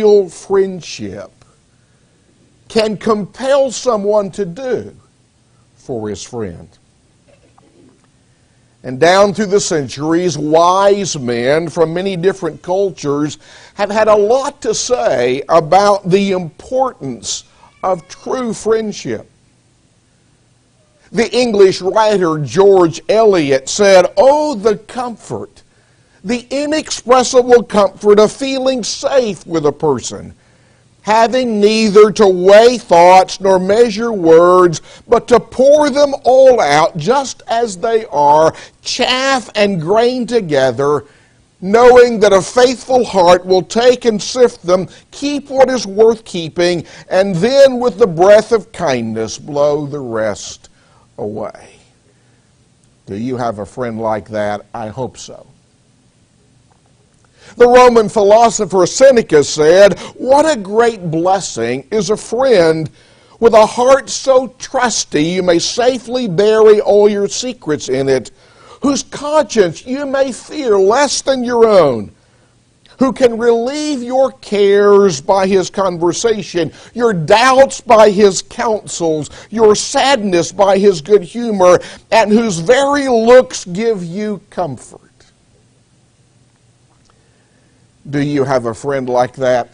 real friendship can compel someone to do for his friend. And down through the centuries, wise men from many different cultures have had a lot to say about the importance of true friendship. The English writer George Eliot said, "Oh, the comfort, the inexpressible comfort of feeling safe with a person, having neither to weigh thoughts nor measure words, but to pour them all out just as they are, chaff and grain together, knowing that a faithful heart will take and sift them, keep what is worth keeping, and then with the breath of kindness blow the rest away." Do you have a friend like that? I hope so. The Roman philosopher Seneca said, "What a great blessing is a friend with a heart so trusty you may safely bury all your secrets in it, whose conscience you may fear less than your own, who can relieve your cares by his conversation, your doubts by his counsels, your sadness by his good humor, and whose very looks give you comfort." Do you have a friend like that?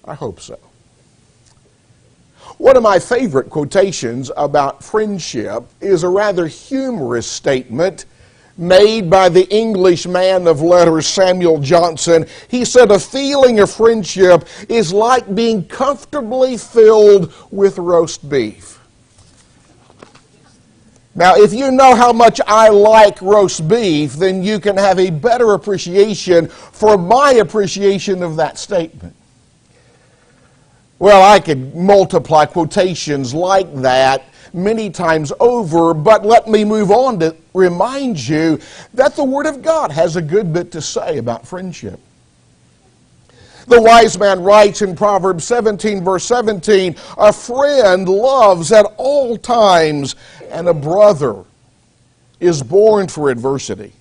I hope so. One of my favorite quotations about friendship is a rather humorous statement made by the English man of letters Samuel Johnson. He said, "A feeling of friendship is like being comfortably filled with roast beef." Now, if you know how much I like roast beef, then you can have a better appreciation for my appreciation of that statement. Well, I could multiply quotations like that many times over, but let me move on to remind you that the Word of God has a good bit to say about friendship. The wise man writes in Proverbs 17, verse 17, "A friend loves at all times, and a brother is born for adversity."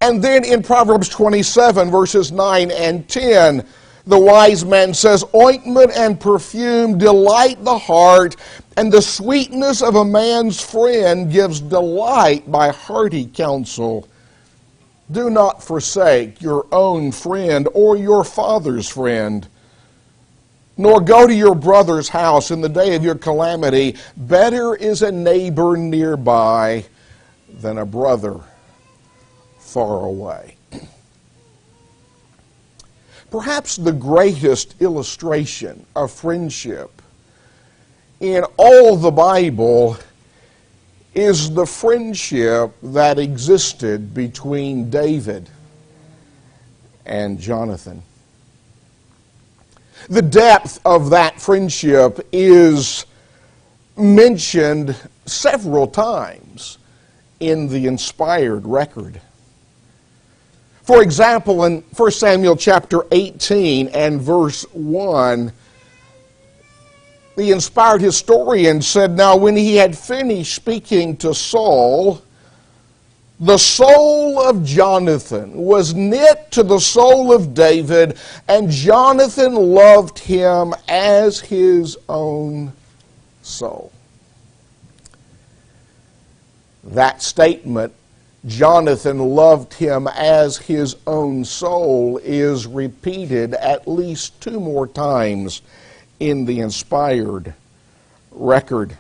And then in Proverbs 27, verses 9 and 10, the wise man says, "Ointment and perfume delight the heart, and the sweetness of a man's friend gives delight by hearty counsel. Do not forsake your own friend or your father's friend, nor go to your brother's house in the day of your calamity. Better is a neighbor nearby than a brother far away." Perhaps the greatest illustration of friendship in all the Bible is the friendship that existed between David and Jonathan. The depth of that friendship is mentioned several times in the inspired record. For example, in 1 Samuel chapter 18 and verse 1, the inspired historian said, "Now when he had finished speaking to Saul, the soul of Jonathan was knit to the soul of David, and Jonathan loved him as his own soul." That statement, "Jonathan loved him as his own soul," is repeated at least 2 more times in the inspired record.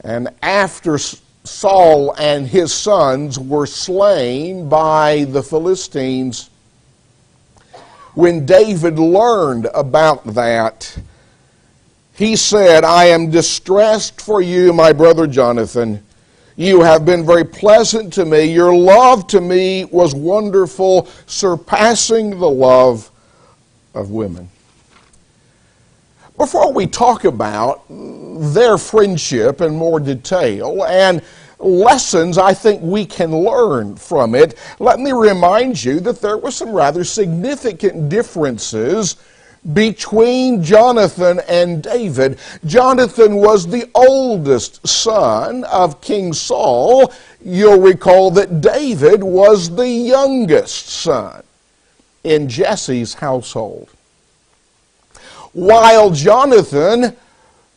And after Saul and his sons were slain by the Philistines, when David learned about that, he said, "I am distressed for you, my brother Jonathan. You have been very pleasant to me. Your love to me was wonderful, surpassing the love of women." Before we talk about their friendship in more detail and lessons I think we can learn from it, let me remind you that there were some rather significant differences between Jonathan and David. Jonathan was the oldest son of King Saul. You'll recall that David was the youngest son in Jesse's household. While Jonathan,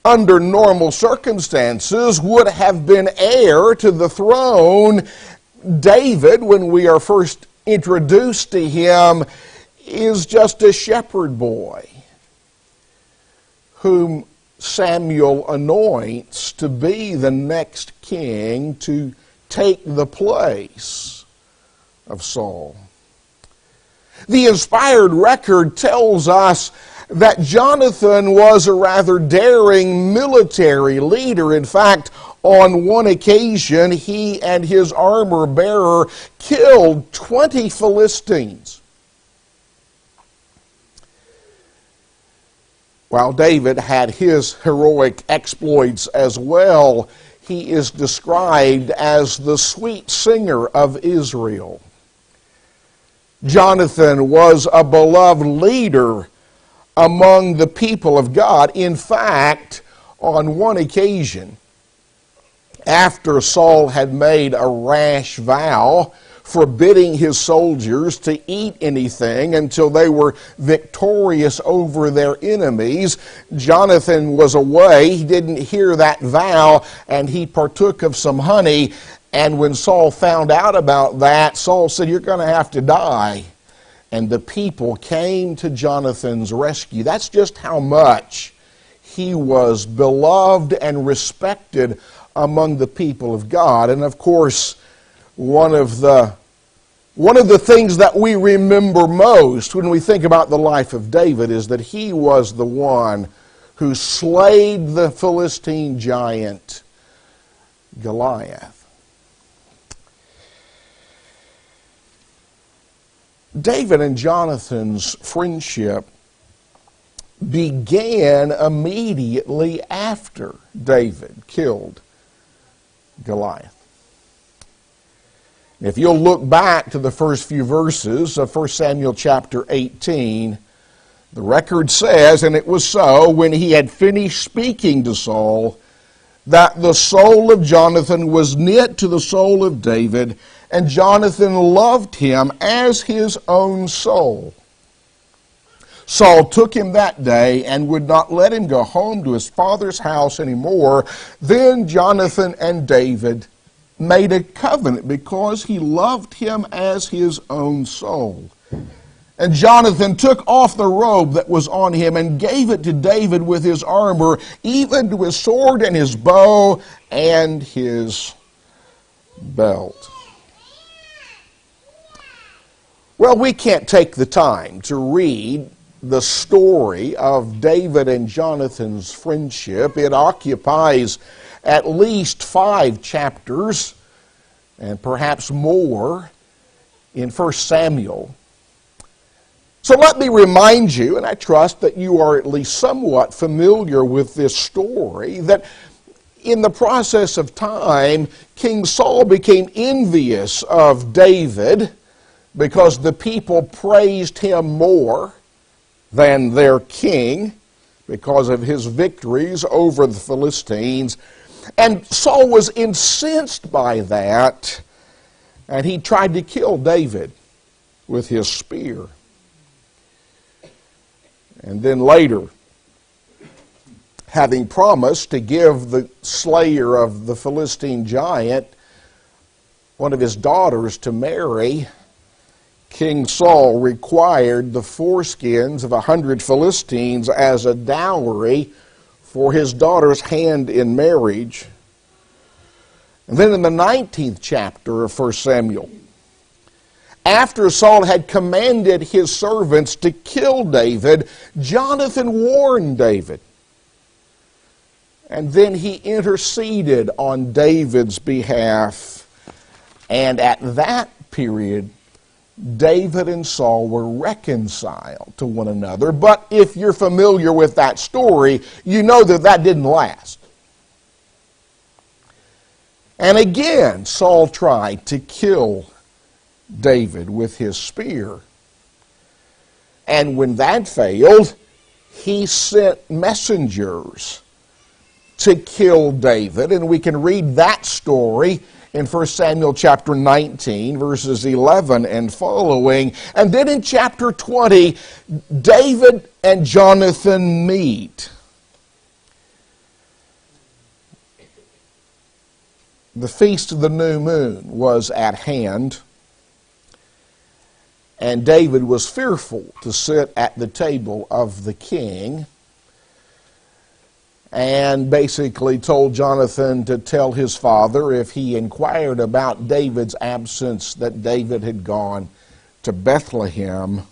under normal circumstances, would have been heir to the throne, David, when we are first introduced to him, is just a shepherd boy whom Samuel anoints to be the next king, to take the place of Saul. The inspired record tells us that Jonathan was a rather daring military leader. In fact, on one occasion, he and his armor bearer killed 20 Philistines. While David had his heroic exploits as well, he is described as the sweet singer of Israel. Jonathan was a beloved leader among the people of God. In fact, on one occasion, after Saul had made a rash vow forbidding his soldiers to eat anything until they were victorious over their enemies, Jonathan was away. He didn't hear that vow, and he partook of some honey. And when Saul found out about that, Saul said, "You're going to have to die." And the people came to Jonathan's rescue. That's just how much he was beloved and respected among the people of God. And of course, one of the things that we remember most when we think about the life of David is that he was the one who slayed the Philistine giant Goliath. David and Jonathan's friendship began immediately after David killed Goliath. If you'll look back to the first few verses of 1 Samuel chapter 18, the record says, "And it was so, when he had finished speaking to Saul, that the soul of Jonathan was knit to the soul of David, and Jonathan loved him as his own soul. Saul took him that day and would not let him go home to his father's house anymore. Then Jonathan and David made a covenant because he loved him as his own soul. And Jonathan took off the robe that was on him and gave it to David with his armor, even to his sword and his bow and his belt." Well, we can't take the time to read the story of David and Jonathan's friendship. It occupies at least 5 chapters, and perhaps more, in 1 Samuel. So let me remind you, and I trust that you are at least somewhat familiar with this story, that in the process of time, King Saul became envious of David because the people praised him more than their king because of his victories over the Philistines. And Saul was incensed by that, and he tried to kill David with his spear. And then later, having promised to give the slayer of the Philistine giant one of his daughters to marry, King Saul required the foreskins of 100 Philistines as a dowry for his daughter's hand in marriage. And then in the 19th chapter of 1 Samuel, after Saul had commanded his servants to kill David, Jonathan warned David. And then he interceded on David's behalf. And at that period, David and Saul were reconciled to one another. But if you're familiar with that story, you know that that didn't last. And again, Saul tried to kill David with his spear. And when that failed, he sent messengers to kill David. And we can read that story in 1 Samuel chapter 19, verses 11 and following. And then in chapter 20, David and Jonathan meet. The feast of the new moon was at hand, and David was fearful to sit at the table of the king, and basically told Jonathan to tell his father if he inquired about David's absence that David had gone to Bethlehem.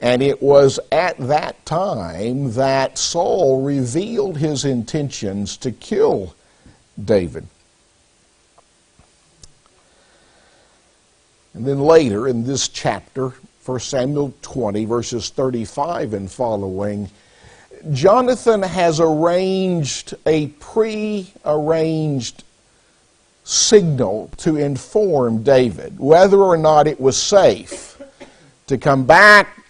And it was at that time that Saul revealed his intentions to kill David. And then later in this chapter, 1 Samuel 20, verses 35 and following, Jonathan has arranged a pre-arranged signal to inform David whether or not it was safe to come back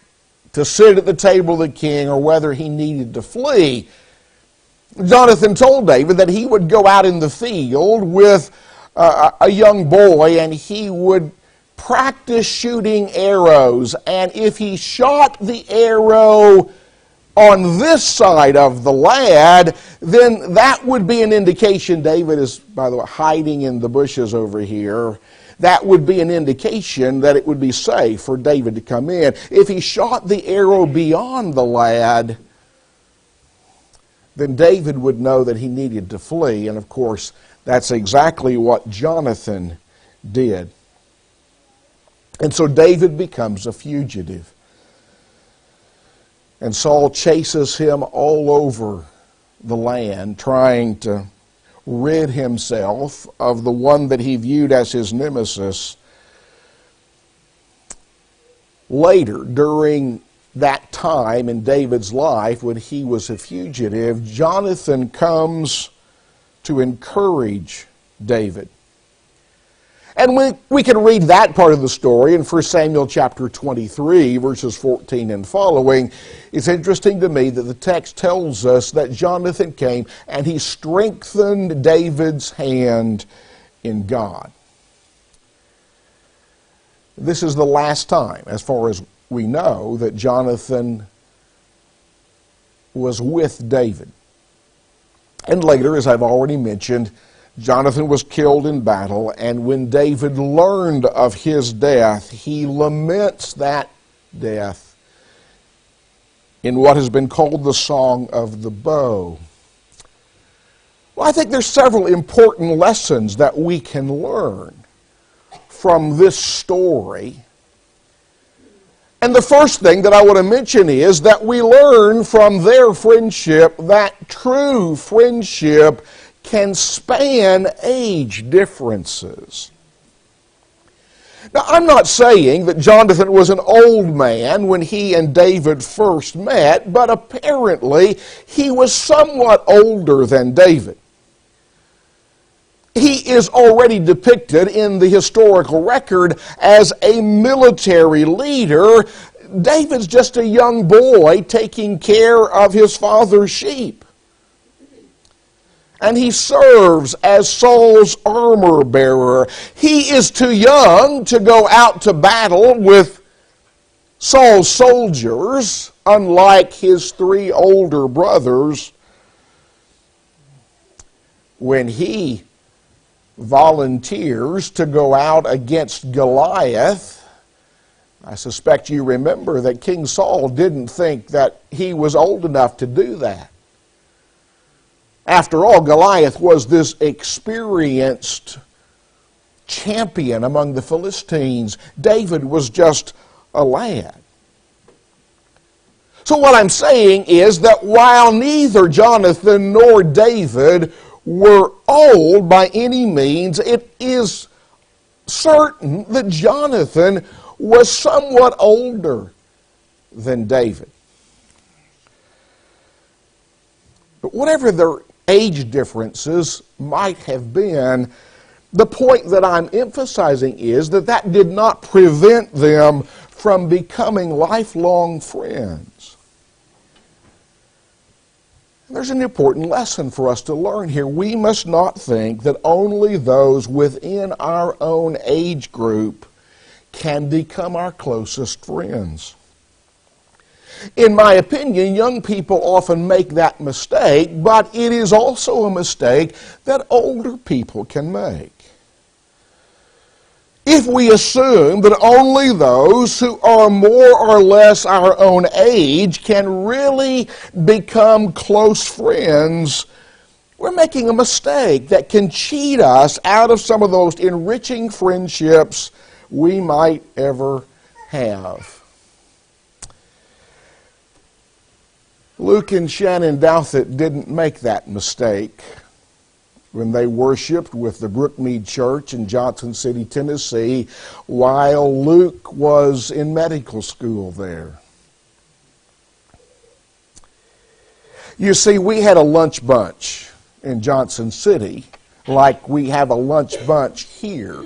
to sit at the table of the king or whether he needed to flee. Jonathan told David that he would go out in the field with a young boy and he would practice shooting arrows, and if he shot the arrow on this side of the lad, then that would be an indication. David is, by the way, hiding in the bushes over here. That would be an indication that it would be safe for David to come in. If he shot the arrow beyond the lad, then David would know that he needed to flee. And of course, that's exactly what Jonathan did. And so David becomes a fugitive. And Saul chases him all over the land, trying to rid himself of the one that he viewed as his nemesis. Later, during that time in David's life when he was a fugitive, Jonathan comes to encourage David. And we can read that part of the story in 1 Samuel chapter 23, verses 14 and following. It's interesting to me that the text tells us that Jonathan came and he strengthened David's hand in God. This is the last time, as far as we know, that Jonathan was with David. And later, as I've already mentioned, Jonathan was killed in battle, and when David learned of his death, he laments that death in what has been called the Song of the Bow. Well, I think there's several important lessons that we can learn from this story. And the first thing that I want to mention is that we learn from their friendship that true friendship can span age differences. Now, I'm not saying that Jonathan was an old man when he and David first met, but apparently he was somewhat older than David. He is already depicted in the historical record as a military leader. David's just a young boy taking care of his father's sheep. And he serves as Saul's armor bearer. He is too young to go out to battle with Saul's soldiers, unlike his three older brothers. When he volunteers to go out against Goliath, I suspect you remember that King Saul didn't think that he was old enough to do that. After all, Goliath was this experienced champion among the Philistines. David was just a lad. So what I'm saying is that while neither Jonathan nor David were old by any means, it is certain that Jonathan was somewhat older than David. But whatever their age differences might have been, the point that I'm emphasizing is that that did not prevent them from becoming lifelong friends. There's an important lesson for us to learn here. We must not think that only those within our own age group can become our closest friends. In my opinion, young people often make that mistake, but it is also a mistake that older people can make. If we assume that only those who are more or less our own age can really become close friends, we're making a mistake that can cheat us out of some of those enriching friendships we might ever have. Luke and Shannon Douthit didn't make that mistake when they worshiped with the Brookmead Church in Johnson City, Tennessee, while Luke was in medical school there. You see, we had a lunch bunch in Johnson City, like we have a lunch bunch here.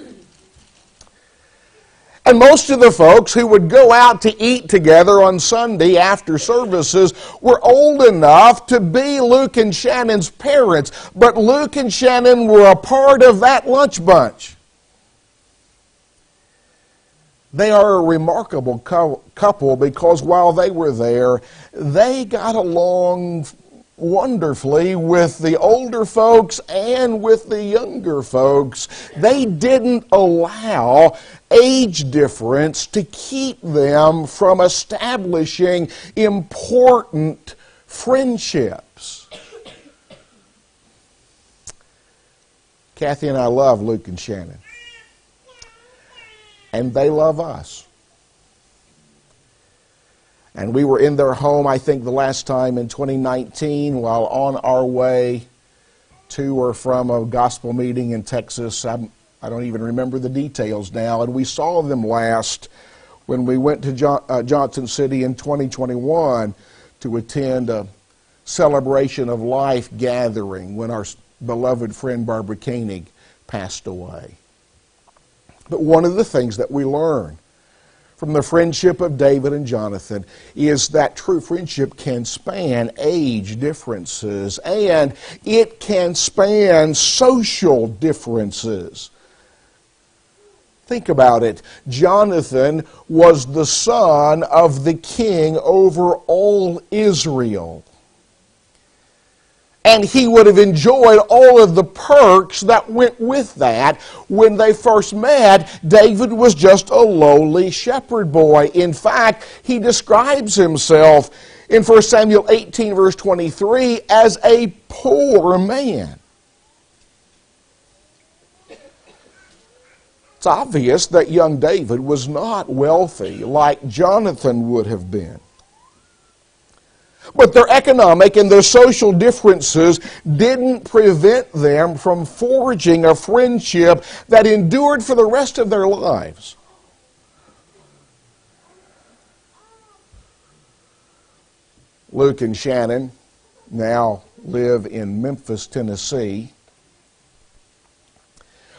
And most of the folks who would go out to eat together on Sunday after services were old enough to be Luke and Shannon's parents, but Luke and Shannon were a part of that lunch bunch. They are a remarkable couple because while they were there, they got along wonderfully with the older folks and with the younger folks. They didn't allow age difference to keep them from establishing important friendships. Kathy and I love Luke and Shannon, and they love us. And we were in their home, I think, the last time in 2019 while on our way to or from a gospel meeting in Texas. I don't even remember the details now. And we saw them last when we went to Johnson City in 2021 to attend a celebration of life gathering when our beloved friend Barbara Koenig passed away. But one of the things that we learn from the friendship of David and Jonathan is that true friendship can span age differences and it can span social differences. Think about it. Jonathan was the son of the king over all Israel. And he would have enjoyed all of the perks that went with that. When they first met, David was just a lowly shepherd boy. In fact, he describes himself in 1 Samuel 18, verse 23, as a poor man. It's obvious that young David was not wealthy like Jonathan would have been. But their economic and their social differences didn't prevent them from forging a friendship that endured for the rest of their lives. Luke and Shannon now live in Memphis, Tennessee.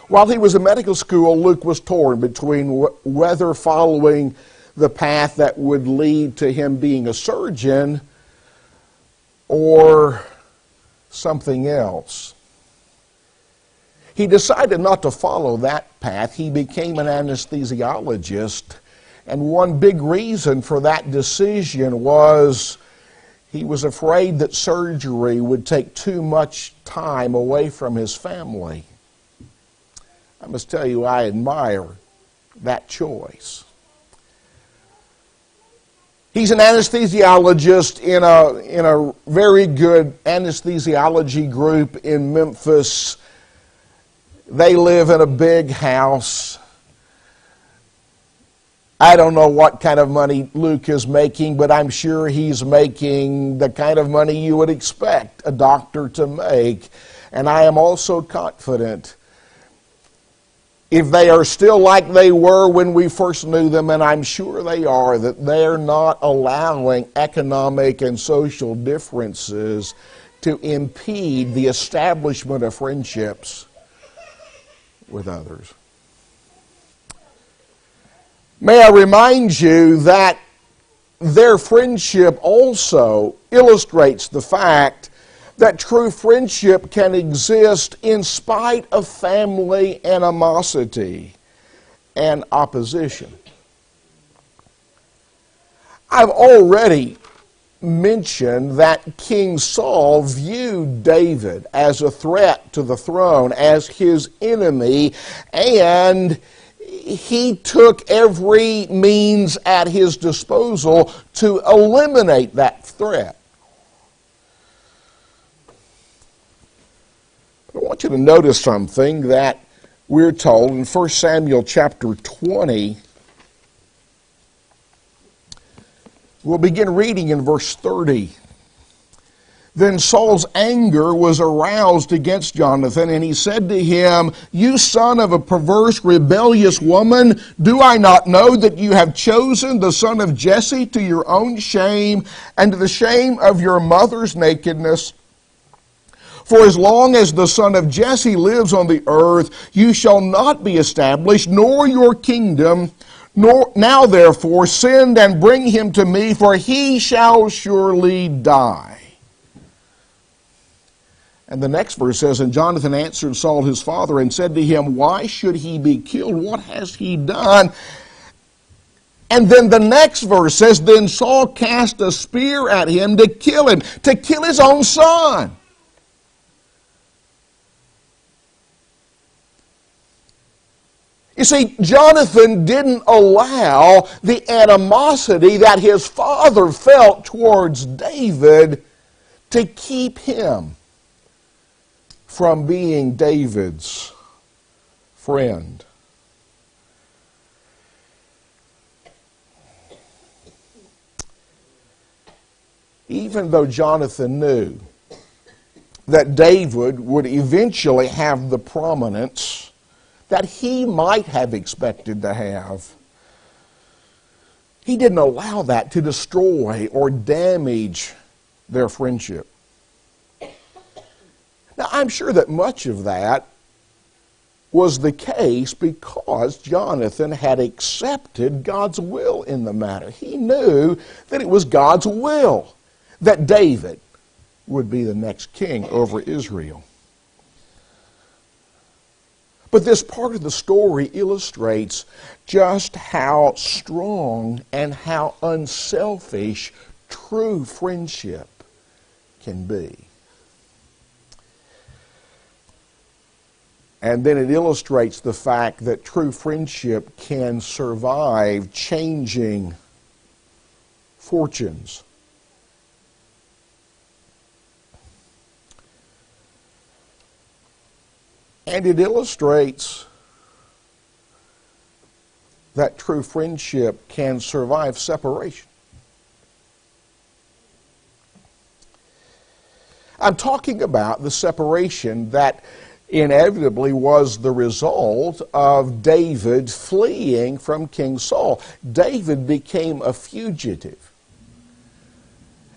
While he was in medical school, Luke was torn between whether following the path that would lead to him being a surgeon or something else. He decided not to follow that path. He became an anesthesiologist, and one big reason for that decision was he was afraid that surgery would take too much time away from his family. I must tell you, I admire that choice. He's an anesthesiologist in a very good anesthesiology group in Memphis. They live in a big house. I don't know what kind of money Luke is making, but I'm sure he's making the kind of money you would expect a doctor to make. And I am also confident, if they are still like they were when we first knew them, and I'm sure they are, that they're not allowing economic and social differences to impede the establishment of friendships with others. May I remind you that their friendship also illustrates the fact that true friendship can exist in spite of family animosity and opposition. I've already mentioned that King Saul viewed David as a threat to the throne, as his enemy, and he took every means at his disposal to eliminate that threat. I want you to notice something that we're told in 1 Samuel chapter 20. We'll begin reading in verse 30. Then Saul's anger was aroused against Jonathan, and he said to him, "You son of a perverse, rebellious woman, do I not know that you have chosen the son of Jesse to your own shame and to the shame of your mother's nakedness? For as long as the son of Jesse lives on the earth, you shall not be established, nor your kingdom. Now therefore send and bring him to me, for he shall surely die." And the next verse says, "And Jonathan answered Saul his father and said to him, Why should he be killed? What has he done?" And then the next verse says, "Then Saul cast a spear at him to kill his own son." You see, Jonathan didn't allow the animosity that his father felt towards David to keep him from being David's friend. Even though Jonathan knew that David would eventually have the prominence that he might have expected to have, he didn't allow that to destroy or damage their friendship. Now, I'm sure that much of that was the case because Jonathan had accepted God's will in the matter. He knew that it was God's will that David would be the next king over Israel. But this part of the story illustrates just how strong and how unselfish true friendship can be. And then it illustrates the fact that true friendship can survive changing fortunes. And it illustrates that true friendship can survive separation. I'm talking about the separation that inevitably was the result of David fleeing from King Saul. David became a fugitive.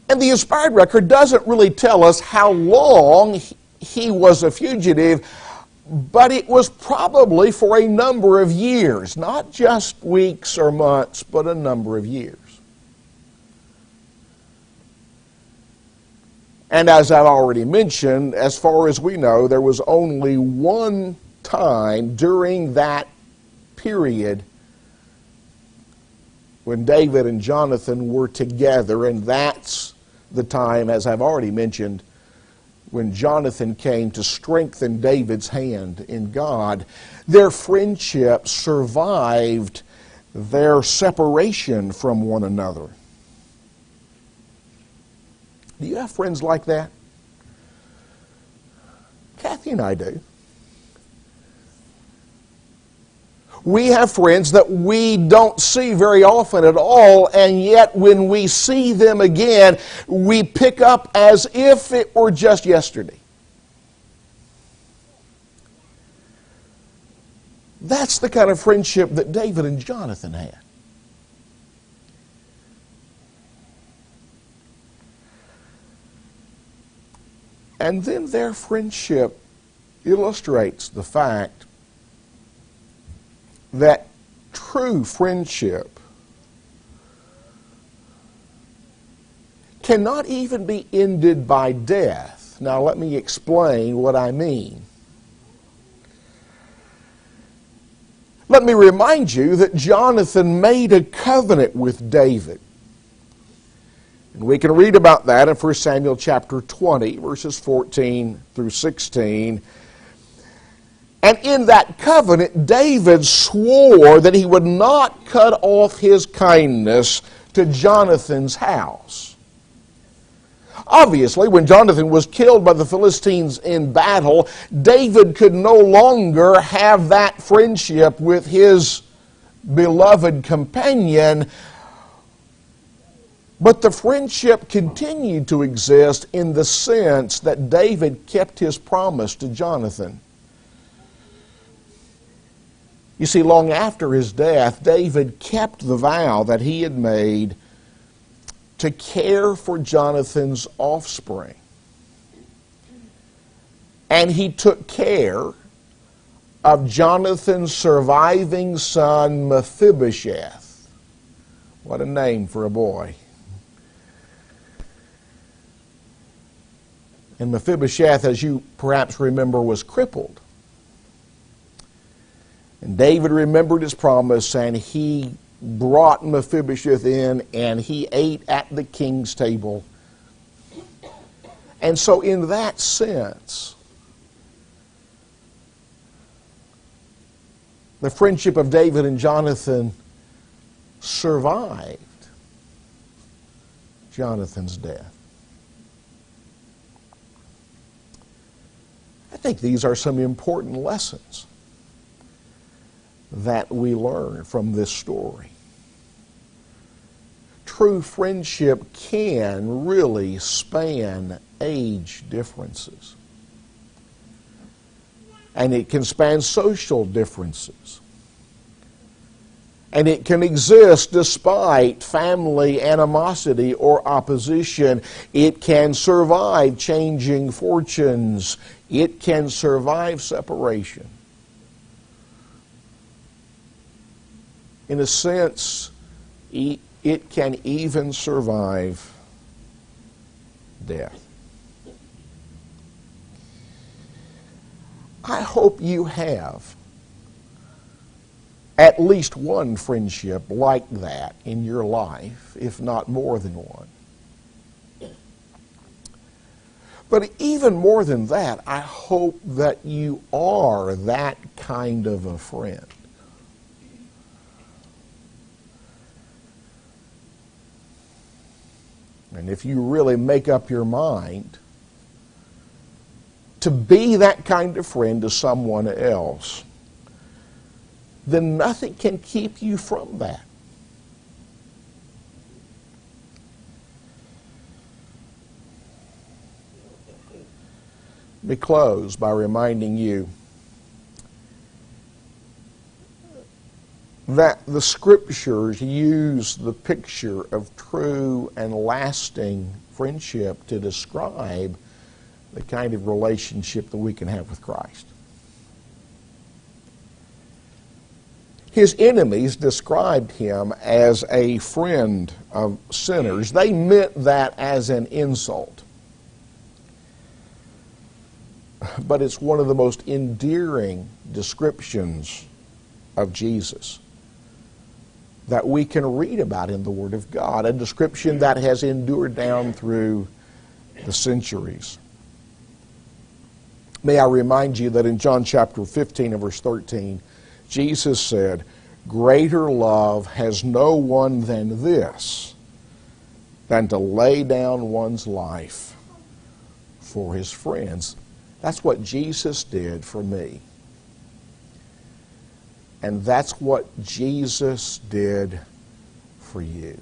And the inspired record doesn't really tell us how long he was a fugitive, but it was probably for a number of years, not just weeks or months, but a number of years. And as I've already mentioned, as far as we know, there was only one time during that period when David and Jonathan were together, and that's the time, as I've already mentioned, when Jonathan came to strengthen David's hand in God. Their friendship survived their separation from one another. Do you have friends like that? Kathy and I do. We have friends that we don't see very often at all, and yet when we see them again, we pick up as if it were just yesterday. That's the kind of friendship that David and Jonathan had. And then their friendship illustrates the fact that true friendship cannot even be ended by death death. Now let me explain what I mean. Let me remind you that Jonathan made a covenant with David. And we can read about that in 1 Samuel chapter 20, verses 14 through 16. And in that covenant, David swore that he would not cut off his kindness to Jonathan's house. Obviously, when Jonathan was killed by the Philistines in battle, David could no longer have that friendship with his beloved companion, but the friendship continued to exist in the sense that David kept his promise to Jonathan. You see, long after his death, David kept the vow that he had made to care for Jonathan's offspring. And he took care of Jonathan's surviving son, Mephibosheth. What a name for a boy. And Mephibosheth, as you perhaps remember, was crippled. And David remembered his promise, and he brought Mephibosheth in, and he ate at the king's table. And so in that sense, the friendship of David and Jonathan survived Jonathan's death. I think these are some important lessons that we learn from this story. True friendship can really span age differences. And it can span social differences. And it can exist despite family animosity or opposition. It can survive changing fortunes. It can survive separation. In a sense, it can even survive death. I hope you have at least one friendship like that in your life, if not more than one. But even more than that, I hope that you are that kind of a friend. And if you really make up your mind to be that kind of friend to someone else, then nothing can keep you from that. Let me close by reminding you that the Scriptures use the picture of true and lasting friendship to describe the kind of relationship that we can have with Christ. His enemies described him as a friend of sinners. They meant that as an insult. But it's one of the most endearing descriptions of Jesus that we can read about in the Word of God, a description that has endured down through the centuries. May I remind you that in John chapter 15 and verse 13, Jesus said, "Greater love has no one than this, than to lay down one's life for his friends." That's what Jesus did for me. And that's what Jesus did for you.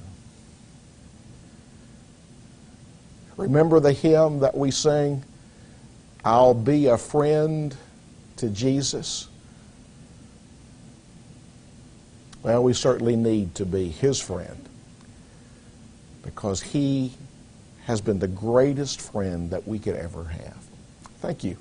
Remember the hymn that we sing, "I'll be a friend to Jesus"? Well, we certainly need to be his friend, because he has been the greatest friend that we could ever have. Thank you.